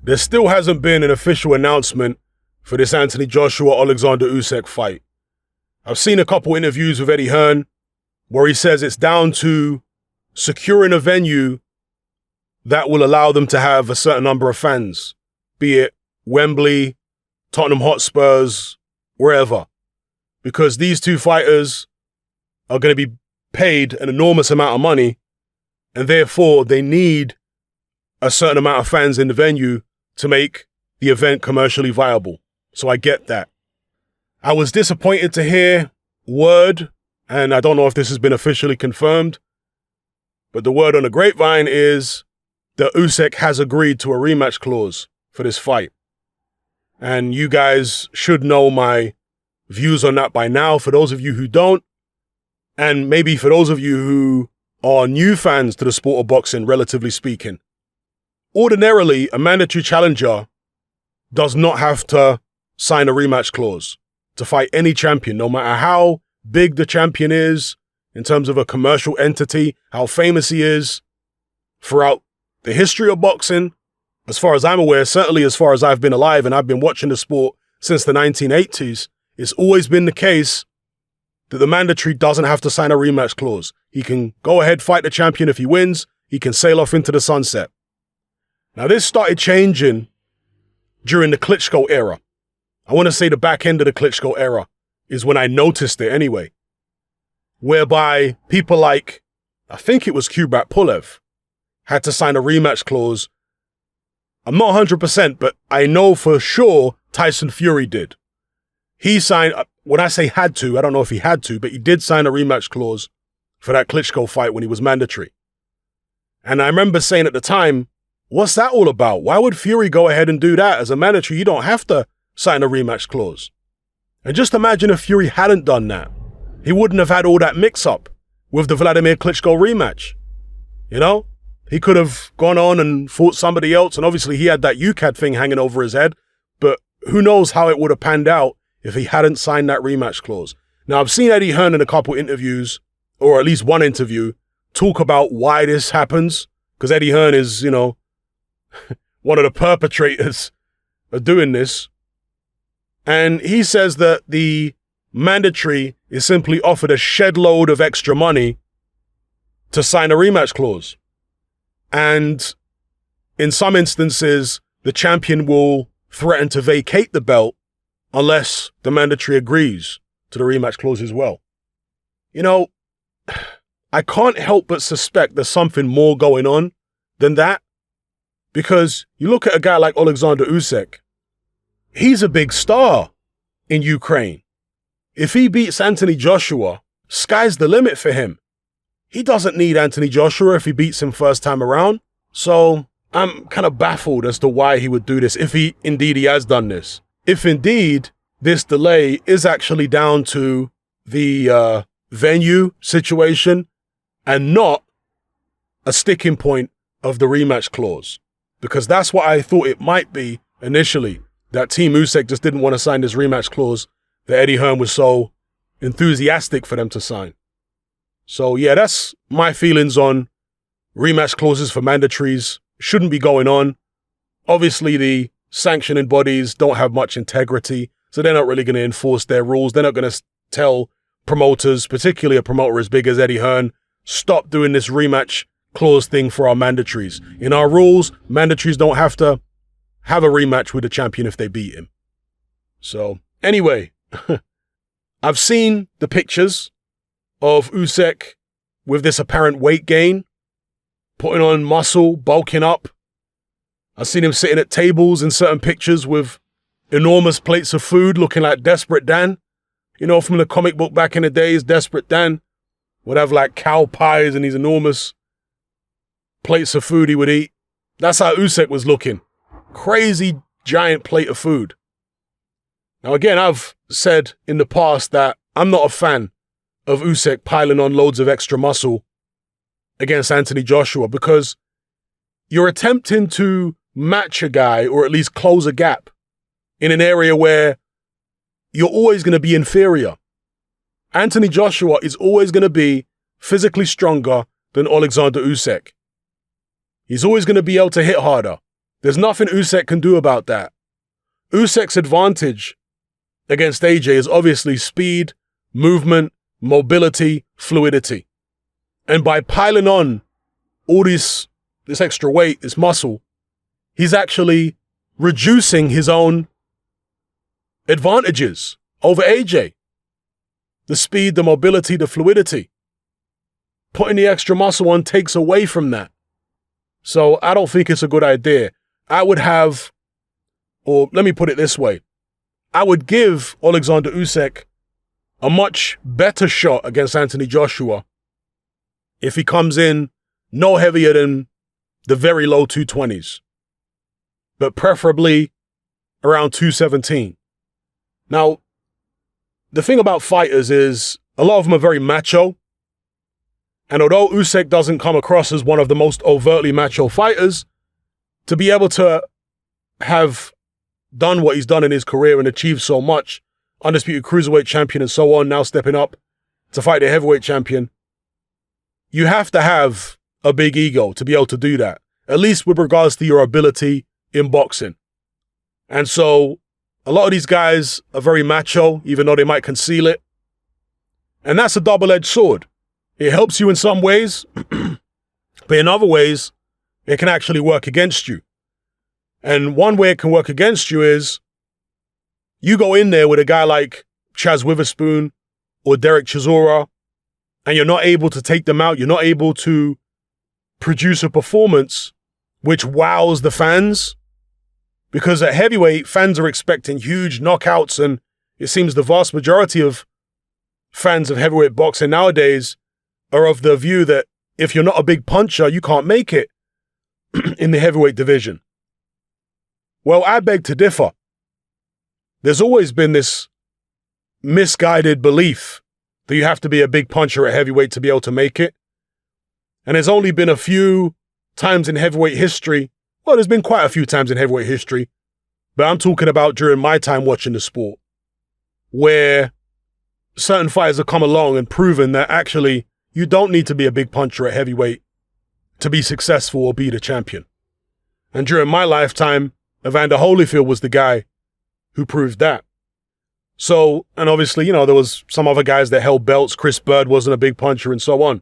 there still hasn't been an official announcement for this Anthony Joshua-Oleksandr Usyk fight. I've seen a couple interviews with Eddie Hearn where he says it's down to securing a venue that will allow them to have a certain number of fans, be it Wembley, Tottenham Hotspurs, wherever. Because these two fighters are going to be paid an enormous amount of money, and therefore they need a certain amount of fans in the venue to make the event commercially viable. So I get that. I was disappointed to hear word, and I don't know if this has been officially confirmed, but the word on the grapevine is that Usyk has agreed to a rematch clause for this fight. And you guys should know my views on that by now, for those of you who don't, and maybe for those of you who are new fans to the sport of boxing, relatively speaking. Ordinarily, a mandatory challenger does not have to sign a rematch clause to fight any champion, no matter how big the champion is in terms of a commercial entity, how famous he is. Throughout the history of boxing, as far as I'm aware, certainly as far as I've been alive, and I've been watching the sport since the 1980s, it's always been the case that the mandatory doesn't have to sign a rematch clause. He can go ahead, fight the champion. If he wins, he can sail off into the sunset. Now, this started changing during the Klitschko era. I want to say the back end of the Klitschko era is when I noticed it anyway, whereby people like, I think it was Kubrat Pulev, had to sign a rematch clause. I'm not 100%, but I know for sure Tyson Fury did. He signed, when I say had to, I don't know if he had to, but he did sign a rematch clause for that Klitschko fight when he was mandatory. And I remember saying at the time, what's that all about? Why would Fury go ahead and do that? As a mandatory, you don't have to sign a rematch clause. And just imagine if Fury hadn't done that. He wouldn't have had all that mix-up with the Vladimir Klitschko rematch. You know? He could have gone on and fought somebody else, and obviously he had that UCAD thing hanging over his head, but who knows how it would have panned out if he hadn't signed that rematch clause. Now, I've seen Eddie Hearn in a couple interviews, or at least one interview, talk about why this happens, because Eddie Hearn is, you know, one of the perpetrators of doing this. And he says that the mandatory is simply offered a shed load of extra money to sign a rematch clause. And in some instances, the champion will threaten to vacate the belt unless the mandatory agrees to the rematch clause as well. You know, I can't help but suspect there's something more going on than that, because you look at a guy like Oleksandr Usyk, he's a big star in Ukraine. If he beats Anthony Joshua, sky's the limit for him. He doesn't need Anthony Joshua if he beats him first time around. So I'm kind of baffled as to why he would do this, if he has done this. If indeed this delay is actually down to the venue situation and not a sticking point of the rematch clause. Because that's what I thought it might be initially, that Team Usyk just didn't want to sign this rematch clause that Eddie Hearn was so enthusiastic for them to sign. So yeah, that's my feelings on rematch clauses for mandatories. Shouldn't be going on. Obviously, the sanctioning bodies don't have much integrity, so they're not really going to enforce their rules. They're not going to tell promoters, particularly a promoter as big as Eddie Hearn, stop doing this rematch clause thing for our mandatories. In our rules, mandatories don't have to have a rematch with the champion if they beat him. So anyway, I've seen the pictures of Usyk with this apparent weight gain, putting on muscle, bulking up. I've seen him sitting at tables in certain pictures with enormous plates of food looking like Desperate Dan. You know, from the comic book back in the days, Desperate Dan would have like cow pies and these enormous plates of food he would eat. That's how Usyk was looking. Crazy giant plate of food. Now again, I've said in the past that I'm not a fan of Usyk piling on loads of extra muscle against Anthony Joshua, because you're attempting to match a guy, or at least close a gap, in an area where you're always going to be inferior. Anthony Joshua is always going to be physically stronger than Oleksandr Usyk. He's always going to be able to hit harder. There's nothing Usyk can do about that. Usyk's advantage against AJ is obviously speed, movement, mobility, fluidity. And by piling on all this extra weight, this muscle, he's actually reducing his own advantages over AJ. The speed, the mobility, the fluidity. Putting the extra muscle on takes away from that. So I don't think it's a good idea. I would have, or let me put it this way, I would give Oleksandr Usyk a much better shot against Anthony Joshua if he comes in no heavier than the very low 220s, but preferably around 217. Now, the thing about fighters is a lot of them are very macho. And although Usyk doesn't come across as one of the most overtly macho fighters, to be able to have done what he's done in his career and achieved so much, undisputed cruiserweight champion and so on, now stepping up to fight the heavyweight champion, you have to have a big ego to be able to do that, at least with regards to your ability in boxing. And so a lot of these guys are very macho, even though they might conceal it. And that's a double-edged sword. It helps you in some ways, but in other ways, it can actually work against you. And one way it can work against you is you go in there with a guy like Chaz Witherspoon or Derek Chisora, and you're not able to take them out. You're not able to produce a performance which wows the fans. Because at heavyweight, fans are expecting huge knockouts, and it seems the vast majority of fans of heavyweight boxing nowadays are of the view that if you're not a big puncher, you can't make it in the heavyweight division. Well, I beg to differ. There's always been this misguided belief that you have to be a big puncher at heavyweight to be able to make it. And there's only been a few times in heavyweight history. Well, there's been quite a few times in heavyweight history, but I'm talking about during my time watching the sport, where certain fighters have come along and proven that actually you don't need to be a big puncher at heavyweight to be successful or be the champion. And during my lifetime, Evander Holyfield was the guy who proved that. So, and obviously, there was some other guys that held belts. Chris Bird wasn't a big puncher and so on.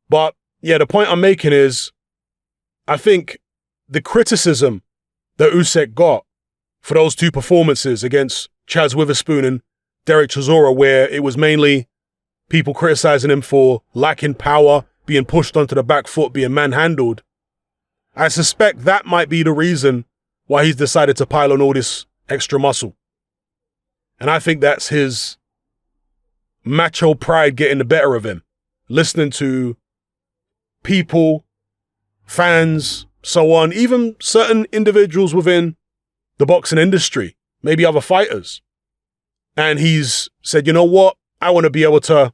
But yeah, the point I'm making is, I think the criticism that Usyk got for those two performances against Chaz Witherspoon and Derek Chisora, where it was mainly people criticizing him for lacking power, being pushed onto the back foot, being manhandled, I suspect that might be the reason why he's decided to pile on all this extra muscle. And I think that's his macho pride getting the better of him. Listening to people, fans, so on, even certain individuals within the boxing industry, maybe other fighters. And he's said, you know what? I want to be able to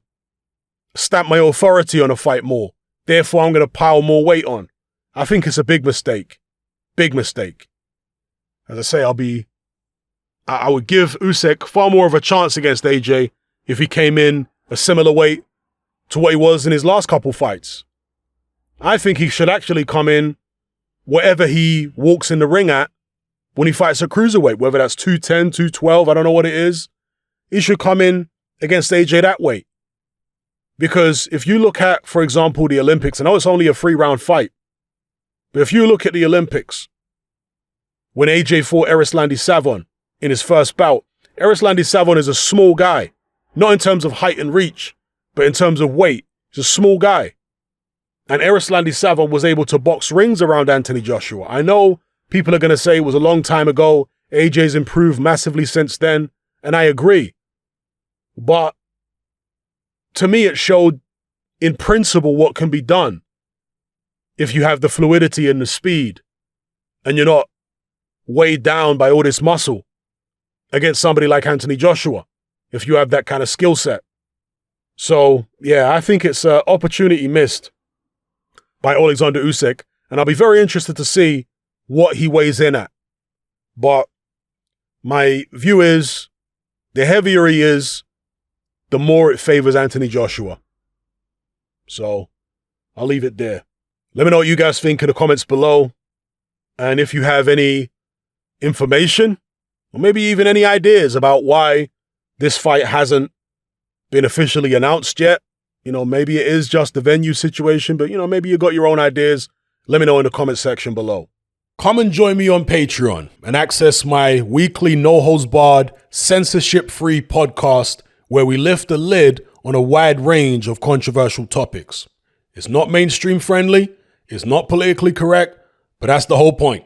stamp my authority on a fight more. Therefore, I'm going to pile more weight on. I think it's a big mistake. Big mistake. As I say, I would give Usyk far more of a chance against AJ if he came in a similar weight to what he was in his last couple fights. I think he should actually come in whatever he walks in the ring at when he fights at cruiserweight, whether that's 210, 212, I don't know what it is. He should come in against AJ that weight. Because if you look at, for example, the Olympics, I know it's only a 3-round fight, but if you look at the Olympics, when AJ fought Erislandy Savon in his first bout, Erislandy Savon is a small guy, not in terms of height and reach, but in terms of weight. He's a small guy. And Erislandy Savon was able to box rings around Anthony Joshua. I know people are going to say it was a long time ago. AJ's improved massively since then, and I agree. But to me, it showed in principle what can be done if you have the fluidity and the speed and you're not weighed down by all this muscle against somebody like Anthony Joshua, if you have that kind of skill set. So, yeah, I think it's an opportunity missed by Oleksandr Usyk, and I'll be very interested to see what he weighs in at. But my view is, the heavier he is, the more it favors Anthony Joshua. So, I'll leave it there. Let me know what you guys think in the comments below. And if you have any information, or maybe even any ideas about why this fight hasn't been officially announced yet, maybe it is just the venue situation, but, maybe you got your own ideas. Let me know in the comment section below. Come and join me on Patreon and access my weekly no-holds-barred, censorship-free podcast where we lift the lid on a wide range of controversial topics. It's not mainstream friendly, it's not politically correct, but that's the whole point.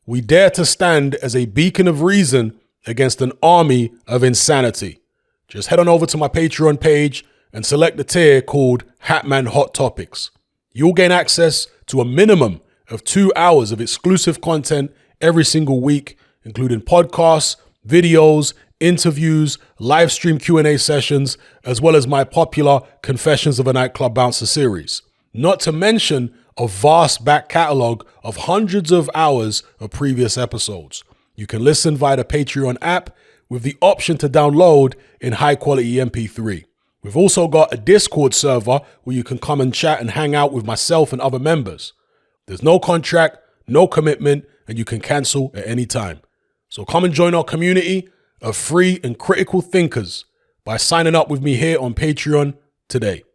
We dare to stand as a beacon of reason against an army of insanity. Just head on over to my Patreon page and select the tier called Hatman Hot Topics. You'll gain access to a minimum of 2 hours of exclusive content every single week, including podcasts, videos, interviews, live stream Q&A sessions, as well as my popular Confessions of a Nightclub Bouncer series. Not to mention a vast back catalog of hundreds of hours of previous episodes. You can listen via the Patreon app with the option to download in high quality MP3. We've also got a Discord server where you can come and chat and hang out with myself and other members. There's no contract, no commitment, and you can cancel at any time. So come and join our community of free and critical thinkers by signing up with me here on Patreon today.